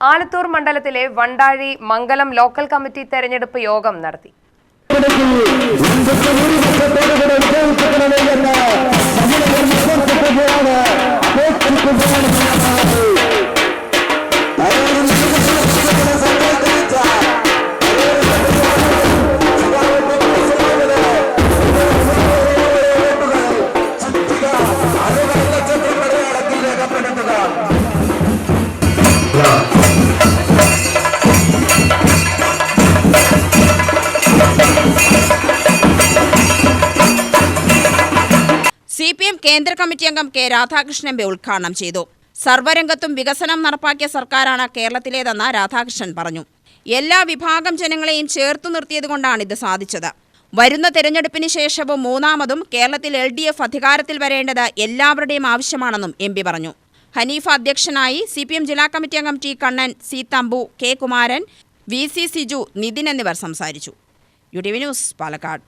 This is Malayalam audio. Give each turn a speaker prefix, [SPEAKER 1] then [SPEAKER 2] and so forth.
[SPEAKER 1] ആലത്തൂർ മണ്ഡലത്തിലെ വണ്ടാഴി മംഗലം ലോക്കൽ കമ്മിറ്റി തെരഞ്ഞെടുപ്പ് യോഗം നടത്തി.
[SPEAKER 2] CPM കേന്ദ്ര കമ്മിറ്റി അംഗം കെ രാധാകൃഷ്ണൻ ഉദ്ഘാടനം ചെയ്തു. സർവ്വരംഗത്തും വികസനം നടപ്പാക്കിയ സർക്കാരാണ് കേരളത്തിലേതെന്ന് രാധാകൃഷ്ണൻ പറഞ്ഞു. എല്ലാ വിഭാഗം ജനങ്ങളെയും ചേർത്തു നിർത്തിയതുകൊണ്ടാണ് ഇത് സാധിച്ചത്. വരുന്ന തെരഞ്ഞെടുപ്പിന് ശേഷവും മൂന്നാമതും കേരളത്തിൽ LDF അധികാരത്തിൽ വരേണ്ടത് എല്ലാവരുടെയും ആവശ്യമാണെന്നും MP പറഞ്ഞു. ഹനീഫ അധ്യക്ഷനായി. CPM ജില്ലാ കമ്മിറ്റി അംഗം T Kannan, C Thampu, K Kumaran, VC Siju, Nitin എന്നിവർ സംസാരിച്ചു. UTV news, Palakkad.